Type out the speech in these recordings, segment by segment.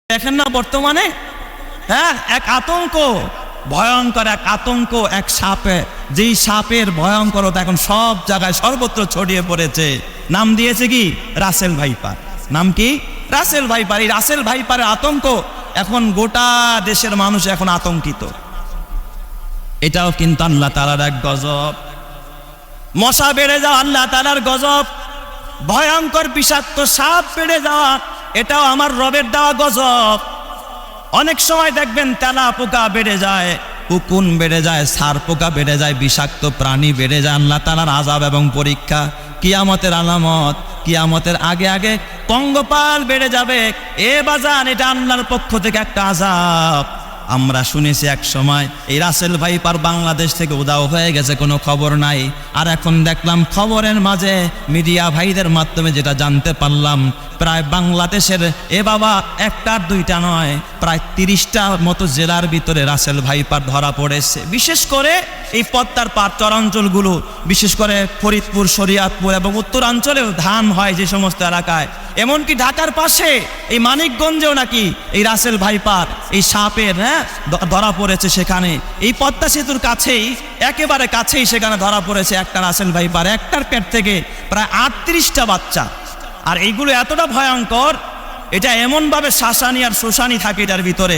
দেখেন না বর্তমানে, হ্যাঁ, এক আতঙ্ক, ভয়ঙ্কর এক আতঙ্ক, এক সাপে, যেই সাপের ভয়ঙ্করতা এখন সব জায়গায় সর্বত্র ছড়িয়ে পড়েছে। নাম দিয়েছে কি? Russell viper. নাম কি? Russell viper. এই রাসেল ভাইপারের আতঙ্ক এখন গোটা দেশের মানুষ এখন আতঙ্কিত। এটাও কিন্তু আল্লাহ তাআলার এক গজব। মশা বেড়ে যাওয়া আল্লাহ তাআলার গজব, ভয়ঙ্কর বিষাক্ত সাপ বেড়ে যাওয়া এটাও আমার রবের দেওয়া গজব। অনেক সময় দেখবেন তেলা পোকা বেড়ে যায়, উকুন বেড়ে যায়, সার পোকা বেড়ে যায়, বিষাক্ত প্রাণী বেড়ে যায়। আল্লাহ তাআলার আযাব এবং পরীক্ষা, কিয়ামতের আলামত। কিয়ামতের আগে আগে পঙ্গপাল বেড়ে যাবে। এ বাজান, এটা আল্লাহর পক্ষ থেকে একটা আযাব। আমরা শুনেছি এক সময় এই রাসেল ভাইপার বাংলাদেশ থেকে উধাও হয়ে গেছে, কোনো খবর নাই। আর এখন দেখলাম খবরের মাঝে মিডিয়া ভাইদের মাধ্যমে যেটা জানতে পারলাম, প্রায় বাংলাদেশের বাবা একটা দুইটা নয়, প্রায় 30টা মতো জেলার ভিতরে রাসেল ভাইপার ধরা পড়েছে। বিশেষ করে এই পদ্মার পার চরাঞ্চলগুলো, বিশেষ করে ফরিদপুর, শরীয়তপুর এবং উত্তরাঞ্চলেও ধান হয় যে সমস্ত এলাকায়, এমনকি ঢাকার পাশে এই মানিকগঞ্জেও নাকি এই রাসেল ভাইপার, এই সাপের ধরা পড়েছে। সেখানে এই পদ্মা সেতুর কাছেই, একেবারে কাছেই সেখানে ধরা পড়েছে একটা রাসেল ভাইপার। একটার পেট থেকে প্রায় 38টা বাচ্চা। আর এইগুলো এতটা ভয়ঙ্কর, এটা এমনভাবে শাসানি আর শোষানি থাকে এটার ভিতরে।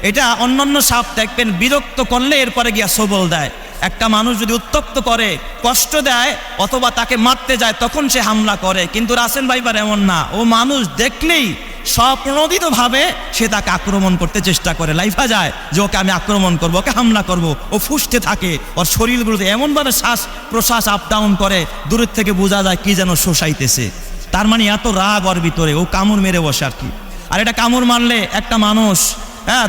এটা অন্যান্য সাপ দেখবেন বিরক্ত করলে এরপরে গিয়া সবল দেয়। একটা মানুষ যদি উত্তপ্ত করে, কষ্ট দেয়, অথবা তাকে মারতে যায়, তখন সে হামলা করে। কিন্তু রাসেল ভাইপার এমন না, ও মানুষ দেখলেই স্বপ্রণোদিতভাবে সে তাকে আক্রমণ করতে চেষ্টা করে। লাইফা যায় যে ওকে আমি আক্রমণ করবো, ওকে হামলা করব। ও ফুসতে থাকে, ওর শরীরগুলোতে এমনভাবে শ্বাস প্রশ্বাস আপ ডাউন করে, দূরের থেকে বোঝা যায় কি যেন শোষাইতেছে। তার মানে এত রাগ ওর ভিতরে, ও কামড় মেরে বসে আর কি। আর এটা কামড় মারলে একটা মানুষ,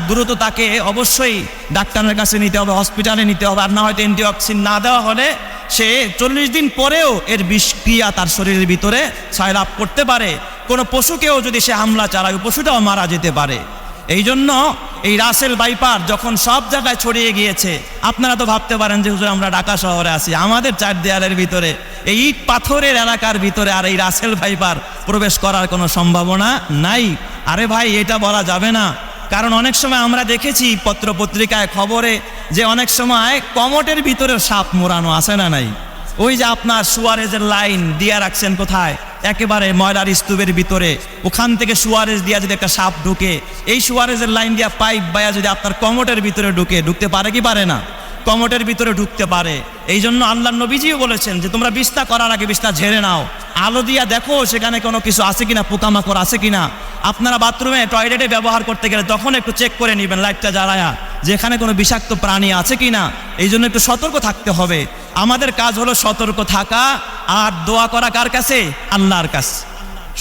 দ্রুত তাকে অবশ্যই ডাক্তারের কাছে নিতে হবে, হসপিটালে নিতে হবে। আর না হয়তো অ্যান্টিঅক্সিন না দেওয়া হলে সে 40 দিন পরেও এর বিষক্রিয়া তার শরীরের ভিতরে ছয়লাভ করতে পারে। কোনো পশুকেও যদি সে হামলা চালায়, পশুটাও মারা যেতে পারে। এই জন্য এই রাসেল ভাইপার যখন সব জায়গায় ছড়িয়ে গিয়েছে, আপনারা তো ভাবতে পারেন যে হুজুর আমরা ঢাকা শহরে আছি, আমাদের 4 দেয়ালের ভিতরে, এই ইট পাথরের এলাকার ভিতরে আর এই রাসেল ভাইপার প্রবেশ করার কোনো সম্ভাবনা নাই। আরে ভাই, এটা বলা যাবে না। কারণ অনেক সময় আমরা দেখেছি পত্র পত্রিকায়, খবরে, যে অনেক সময় কমটের ভিতরে সাপ মোড়ানো আছে না নাই? ওই যে আপনার সুয়ারেজের লাইন দিয়া রাখছেন কোথায়, একেবারে ময়লার স্তূপের ভিতরে, ওখান থেকে সুয়ারেজ দিয়া যদি একটা সাপ ঢুকে, এই সুয়ারেজের লাইন দিয়া পাইপ বায়া যদি আপনার কমটের ভিতরে ঢুকতে পারে কি পারে না? কমটের ভিতরে ঢুকতে পারে। এই জন্য আল্লাহর নবীজিও বলেছেন যে তোমরা বিছনা করার আগে বিছনা ঝেড়ে নাও, আলো দিয়া দেখো সেখানে কোনো কিছু আছে কিনা, পোকামাকড় আছে কিনা। আপনারা বাথরুমে, টয়লেটে ব্যবহার করতে গেলে তখন একটু চেক করে নেবেন লাইটটা জ্বালায়া, যেখানে কোনো বিষাক্ত প্রাণী আছে কিনা। এই জন্য একটু সতর্ক থাকতে হবে। আমাদের কাজ হলো সতর্ক থাকা আর দোয়া করা কার কাছে? আল্লাহর কাছে।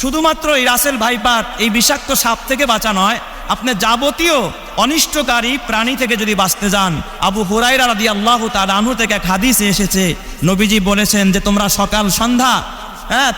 শুধুমাত্র এই রাসেল ভাইপার, এই বিষাক্ত সাপ থেকে বাঁচা নয়, আপনি যাবতীয় অনিষ্টকারী প্রাণী থেকে যদি বাঁচতে যান, আবু হুরায়রা রাদিয়াল্লাহু তাআলা আনহু থেকে এক হাদিসে এসেছে, নবীজি বলেছেন যে তোমরা সকাল সন্ধ্যা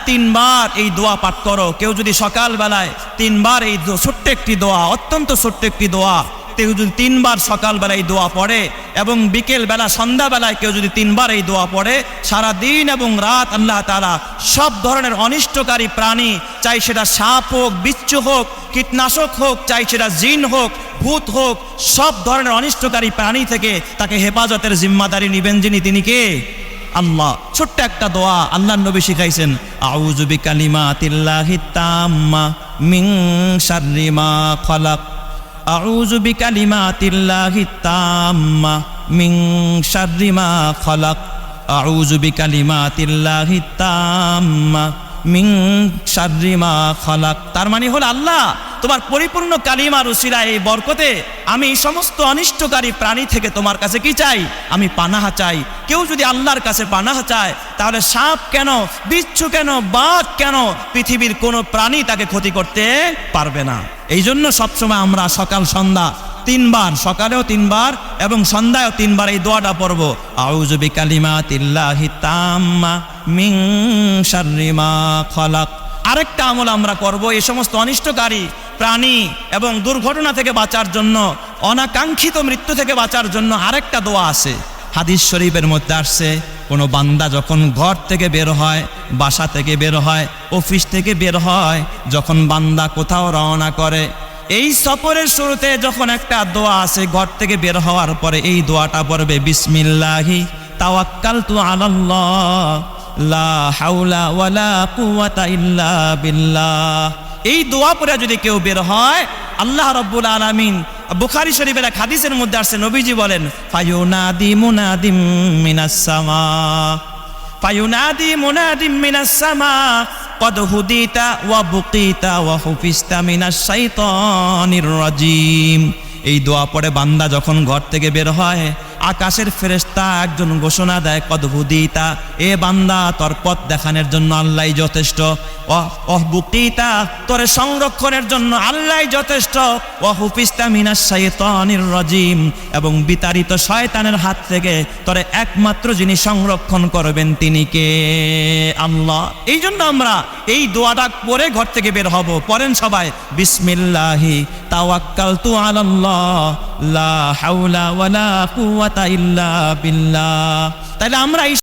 3 বার এই দোয়া পাঠ করো। কেউ যদি সকাল বেলায় 3 বার এই ছোট্ট একটি দোয়া, অত্যন্ত ছোট্ট একটি দোয়া, কেউ যদি 3 বার সকালবেলায় দোয়া পড়ে এবং বিকেল বেলা সন্ধ্যাবেলায় কেউ যদি 3 বার এই দোয়া পড়ে, সারা দিন এবং রাত আল্লাহ তাআলা সব ধরনের অনিষ্টকারী প্রাণী, চাই সেটা সাপ হোক, বিচ্ছু হোক, কীটনাশক হোক, চাই সেটা জিন হোক, ভূত হোক, সব ধরনের অনিষ্টকারী প্রাণী থেকে তাকে হেফাজতের জিম্মাদারি নিবেন যিনি, তিনি কে? আল্লাহ। ছোট্ট একটা দোয়া আল্লাহর নবী শিখাইছেন, আউযু বিকালিমাতিল্লাহিত তাম্মা মিন শাররি মা খালাক, আউযু বিকালিমাতিল্লাহিত তাম্মা মিন শাররি মা খালাক, আউযু বিকালিমাতিল্লাহিত তাম্মা মিন শাররি মা খালাক। তার মানে হলো, আল্লাহ তোমার পরিপূর্ণ কালিমার উসিলায়, এই বরকতে আমি এই সমস্ত অনিষ্টকারী প্রাণী থেকে তোমার কাছে কি চাই? আমি পানাহ চাই। কেউ যদি আল্লাহর কাছে পানাহ চায়, তাহলে সাপ কেন, বিচ্ছু কেন, বাঘ কেন, পৃথিবীর কোনো প্রাণী তাকে ক্ষতি করতে পারবে না। এই জন্য সবসময় আমরা সকাল সন্ধ্যা 3 বার, সকালেও 3 বার এবং সন্ধ্যায়ও 3 বার এই দোয়াটা পড়ব, আউযু বিকালিমাতিল্লাহিত তাম্মা মিন শাররি মা খালাক। আরেকটা আমল আমরা করব, এই সমস্ত অনিষ্টকারী প্রাণী এবং দুর্ঘটনা থেকে বাঁচার জন্য, অনাকাঙ্ক্ষিত মৃত্যু থেকে বাঁচার জন্য আরেকটা দোয়া আছে। হাদিস শরীফের মধ্যে আসছে, কোনো বান্দা যখন ঘর থেকে বের হয়, বাসা থেকে বের হয়, অফিস থেকে বের হয়, যখন বান্দা কোথাও রওনা করে, এই সফরের শুরুতে যখন একটা দোয়া আছে, ঘর থেকে বের হওয়ার পরে এই দোয়াটা পড়বে, বিসমিল্লাহি তাওয়াক্কালতু আলাল্লাহ লা হাওলা ওয়ালা কুওয়াতা ইল্লা বিল্লাহ। এই দোয়া পড়ে যদি কেউ বের হয়, আল্লাহ রাব্বুল আলামিন, বুখারী শরীফের এক হাদিসের মধ্যে আসছে, নবীজি বলেন, ফায়ুনাদি মুনাদিম মিনাস সামা, ফায়ুনাদি মুনাদিম মিনাস সামা কদ হুদিতা ওয়া বুকিতা ওয়া হুফিস্তা মিনাশ শাইতানির রাজিম। এই দোয়া পড়ে বান্দা যখন ঘর থেকে বের হয়, আকাশের ফেরেশতা একজন ঘোষণা দেয়, কদ হুদিতা, এ বান্দা তোর পথ দেখানোর জন্য আল্লাহই যথেষ্ট, ওয়া বুকিতা, তোর সংরক্ষণের জন্য আল্লাহই যথেষ্ট, ওয়া হুফিস্তা মিনাশ শাইতানির রাজিম, এবং বিতাড়িত শয়তানের হাত থেকে তোরে একমাত্র যিনি সংরক্ষণ করবেন তিনি কে? আল্লাহ। এই জন্য আমরা এই দোয়াটা পড়ে ঘর থেকে বের হব। পড়েন সবাই, বিসমিল্লাহি তাওয়াক্কালতু আলাল্লাহ লা হাওলা ওয়ালা কুওয়াতা ইল্লা বিল্লাহ। তাহলে আমরা